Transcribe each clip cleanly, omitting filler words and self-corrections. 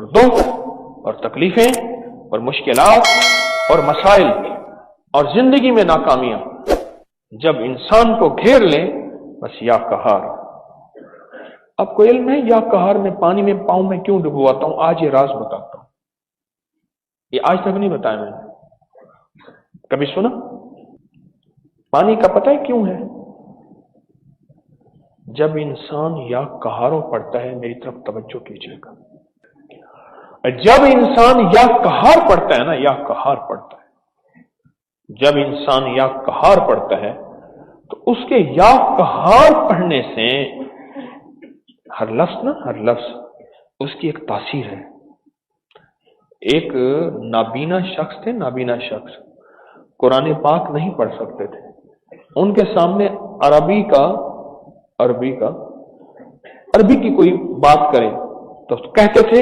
اور दुख اور तकलीफें और मुश्किलात और मसाइल और जिंदगी में नाकामियां जब इंसान को घेर ले, बस या कहर। आपको इल्म है या कहर में पानी में पाँव में क्यों डुबवाता हूं? आज ये राज बताता हूं, ये आज तक नहीं बताया मैंने, कभी सुना? पानी का पता है क्यों है? जब इंसान या कहारो पढ़ता है, मेरी तरफ तवज्जो कीजिएगा, जब इंसान या कहार पढ़ता है ना, या कहार पढ़ता है, जब इंसान या कहार पढ़ता है तो उसके या कहार पढ़ने से हर लफ्ज उसकी एक तासीर है। एक नाबीना शख्स थे, नाबीना शख्स कुरान पाक नहीं पढ़ सकते थे, उनके सामने अरबी की कोई बात करें तो कहते थे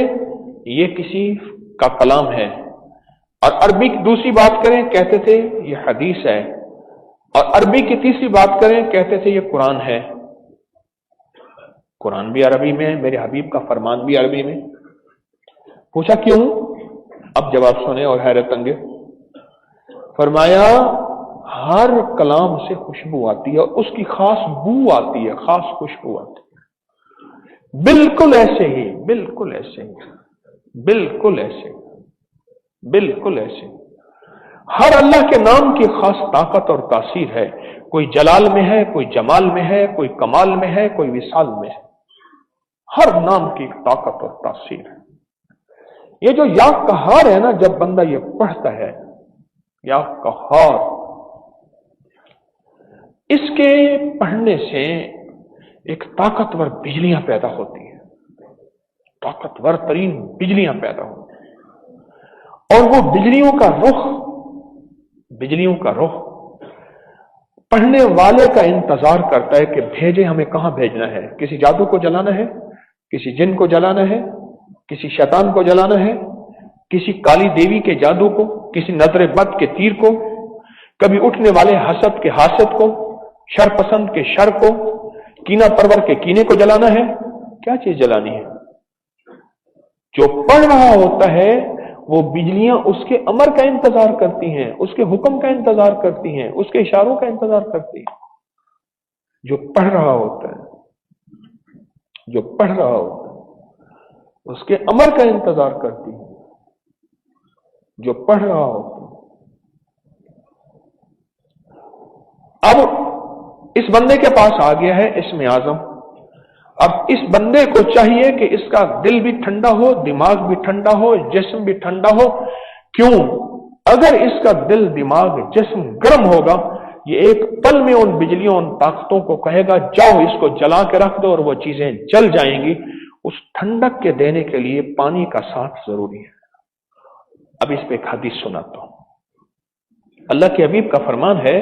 ये किसी का कलाम है, और अरबी की दूसरी बात करें कहते थे ये हदीस है, और अरबी की तीसरी बात करें कहते थे ये कुरान है। कुरान भी अरबी में है, मेरे हबीब का फरमान भी अरबी में। पूछा क्यों? अब जवाब सुने और हैरत अंगे। फरमाया हर कलाम से खुशबू आती है और उसकी खास बू आती है, खास खुशबू आती है। बिल्कुल ऐसे ही, बिल्कुल ऐसे ही, बिल्कुल ऐसे, बिल्कुल ऐसे हर अल्लाह के नाम की खास ताकत और तासीर है। कोई जलाल में है, कोई जमाल में है, कोई कमाल में है, कोई विसाल में है। हर नाम की ताकत और तासीर है। ये जो या कहार है ना, जब बंदा ये पढ़ता है या कहार, इसके पढ़ने से एक ताकतवर बिजलियां पैदा होती हैं, ताकतवर तरीन बिजलियां पैदा होती हैं, और वो बिजलियों का रुख पढ़ने वाले का इंतजार करता है कि भेजे, हमें कहां भेजना है। किसी जादू को जलाना है, किसी जिन को जलाना है, किसी शैतान को जलाना है, किसी काली देवी के जादू को, किसी नजर बद के तीर को, कभी उठने वाले हसद के हासद को, शर पसंद के शर को, कीना परवर के कीने को जलाना है। क्या चीज जलानी है? जो पढ़ रहा होता है वो बिजलियां उसके अमर का इंतजार करती हैं, उसके हुक्म का इंतजार करती हैं, उसके इशारों का इंतजार करती हैं। जो पढ़ रहा होता है, जो पढ़ रहा होता है उसके अमर का इंतजार करती है, जो पढ़ रहा होता है। अब इस बंदे के पास आ गया है इस्म आजम। अब इस बंदे को चाहिए कि इसका दिल भी ठंडा हो, दिमाग भी ठंडा हो, जिस्म भी ठंडा हो। क्यों? अगर इसका दिल, दिमाग, जिस्म गर्म होगा, ये एक पल में उन बिजलियों, उन ताकतों को कहेगा जाओ इसको जला के रख दो, और वो चीजें जल जाएंगी। उस ठंडक के देने के लिए पानी का साथ जरूरी है। अब इस पे एक हदीस सुनाता हूं। अल्लाह के हबीब का फरमान है,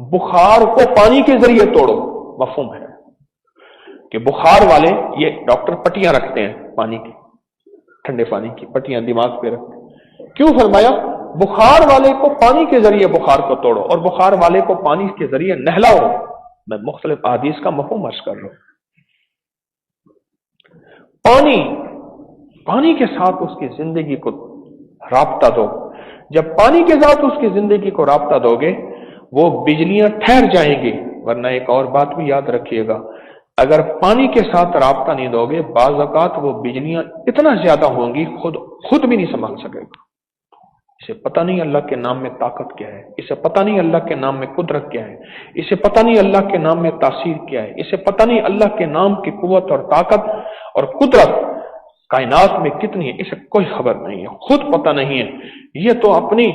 बुखार को पानी के जरिए तोड़ो। मफहूम है कि बुखार वाले, ये डॉक्टर पट्टियां रखते हैं पानी की, ठंडे पानी की पट्टियां दिमाग पे रखते हैं। क्यों फरमाया? बुखार वाले को पानी के जरिए बुखार को तोड़ो, और बुखार वाले को पानी के जरिए नहलाओ। मैं मुख्तलिफ हदीस का मफहूम अर्ज कर रहा हूं। पानी के साथ उसकी जिंदगी को राब्ता दो। जब पानी के साथ उसकी जिंदगी को राब्ता दोगे, वो बिजलियां ठहर जाएंगी। वरना एक और बात भी याद रखिएगा, अगर पानी के साथ राब्ता नहीं दोगे, बाज़ औक़ात वो बिजलियां इतना ज्यादा होंगी खुद भी नहीं संभाल सकेगा। इसे पता नहीं अल्लाह के नाम में ताकत क्या है, इसे पता नहीं अल्लाह के नाम में कुदरत क्या है, इसे पता नहीं अल्लाह के नाम में तासीर क्या है, इसे पता नहीं अल्लाह के नाम की कुव्वत और ताकत और कुदरत कायनात में कितनी है, इसे कोई खबर नहीं है, खुद पता नहीं है। ये तो अपनी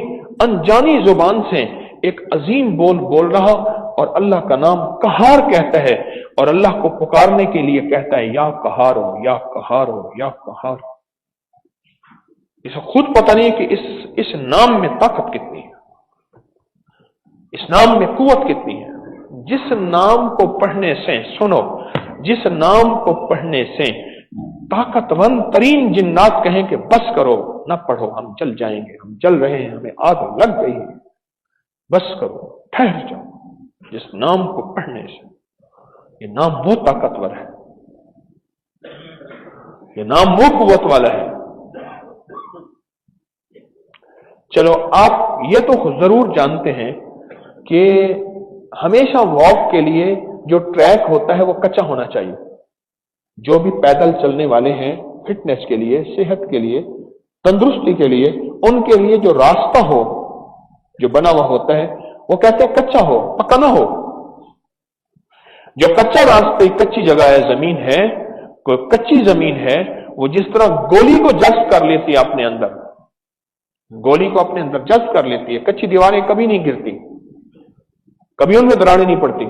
अनजानी जुबान से एक अजीम बोल रहा और अल्लाह का नाम कहार कहता है, और अल्लाह को पुकारने के लिए कहता है या कहारो, या कहारो, या कहारो। इसे खुद पता नहीं कि इस नाम में ताकत कितनी है, इस नाम में कुव्वत कितनी है। जिस नाम को पढ़ने से, सुनो, जिस नाम को पढ़ने से ताकतवर तरीन जिन्नात कहें कि बस करो, ना पढ़ो, हम जल जाएंगे, हम जल रहे हैं, हमें आग लग गई है, बस करो, ठहर जाओ। जिस नाम को पढ़ने से, ये नाम वो ताकतवर है, ये नाम वो कुव्वत वाला है, चलो, आप ये तो जरूर जानते हैं कि हमेशा वॉक के लिए जो ट्रैक होता है वो कच्चा होना चाहिए। जो भी पैदल चलने वाले हैं, फिटनेस के लिए, सेहत के लिए, तंदुरुस्ती के लिए, उनके लिए जो रास्ता हो, जो बना हुआ होता है, वो कहते हैं कच्चा हो, पक्का ना हो। जो कच्चा रास्ते, कच्ची जगह है, जमीन है, कोई कच्ची जमीन है, वो जिस तरह गोली को जज्ब कर लेती है अपने अंदर, गोली को अपने अंदर जज्ब कर लेती है। कच्ची दीवारें कभी नहीं गिरती, कभी उनमें दरारें नहीं पड़ती,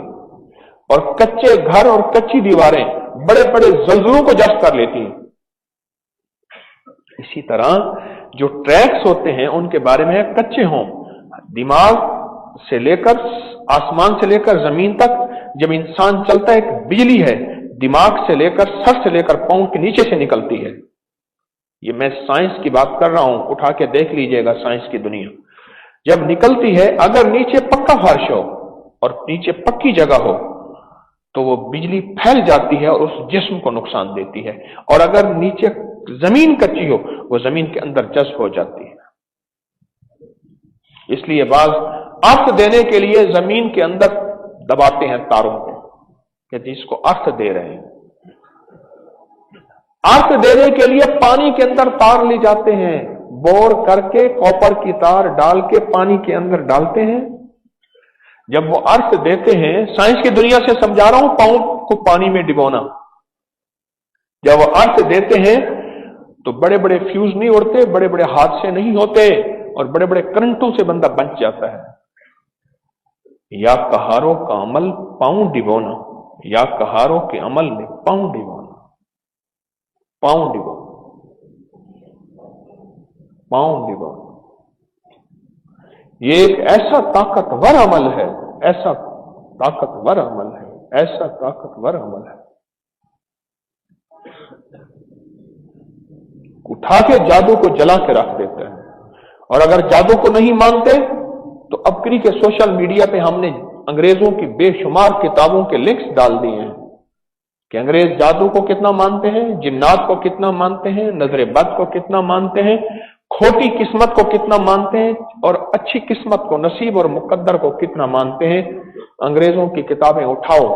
और कच्चे घर और कच्ची दीवारें बड़े बड़े जलजलों को जज्ब कर लेती हैं। इसी तरह जो ट्रैक्स होते हैं उनके बारे में कच्चे हों, दिमाग से लेकर, आसमान से लेकर जमीन तक जब इंसान चलता है, एक बिजली है, दिमाग से लेकर, सर से लेकर पांव के नीचे से निकलती है। ये मैं साइंस की बात कर रहा हूं, उठा के देख लीजिएगा साइंस की दुनिया। जब निकलती है, अगर नीचे पक्का फर्श हो और नीचे पक्की जगह हो तो वो बिजली फैल जाती है और उस जिस्म को नुकसान देती है, और अगर नीचे जमीन कच्ची हो वो जमीन के अंदर जज्ब हो जाती है। इसलिए बाज अर्थ देने के लिए जमीन के अंदर दबाते हैं तारों को, कि जिसको अर्थ दे रहे हैं। अर्थ देने के लिए पानी के अंदर तार ले जाते हैं, बोर करके कॉपर की तार डाल के पानी के अंदर डालते हैं। जब वो अर्थ देते हैं, साइंस की दुनिया से समझा रहा हूं, पांव को पानी में डिबोना। जब वो अर्थ देते हैं तो बड़े बड़े फ्यूज नहीं उड़ते, बड़े बड़े हादसे नहीं होते, और बड़े बड़े करंटों से बंदा बच जाता है। या कहारों का अमल पांव डिबोना, या कहारों के अमल में पांव डिबोना, पांव डिबोना, पांव डिबोना। ये एक ऐसा ताकतवर अमल है, ऐसा ताकतवर अमल है, ऐसा ताकतवर अमल है। उठा के जादू को जला के रख देते हैं। और अगर जादू को नहीं मानते तो अबकरी के सोशल मीडिया पे हमने अंग्रेजों की बेशुमार किताबों के लिंक्स डाल दिए हैं कि अंग्रेज जादू को कितना मानते हैं, जिन्नात को कितना मानते हैं, नजरे बद को कितना मानते हैं, खोटी किस्मत को कितना मानते हैं, और अच्छी किस्मत को, नसीब और मुकद्दर को कितना मानते हैं। अंग्रेजों की किताबें उठाओ,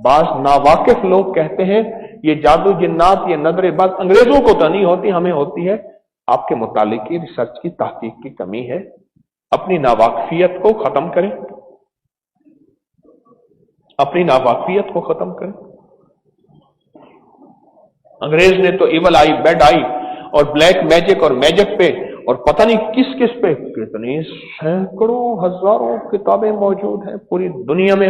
बाज नावाकिफ लोग कहते हैं ये जादू, जिन्नात, ये नजरे बद अंग्रेजों को तो नहीं होती, हमें होती है। आपके मुतालिक की रिसर्च की, तहकीक की कमी है। अपनी नावाकिफियत को खत्म करें, अपनी नावाकिफियत को खत्म करें। अंग्रेज ने तो इवल आई, बेड आई, और ब्लैक मैजिक और मैजिक पे, और पता नहीं किस किस पे कितनी सैकड़ों हजारों किताबें मौजूद हैं पूरी दुनिया में।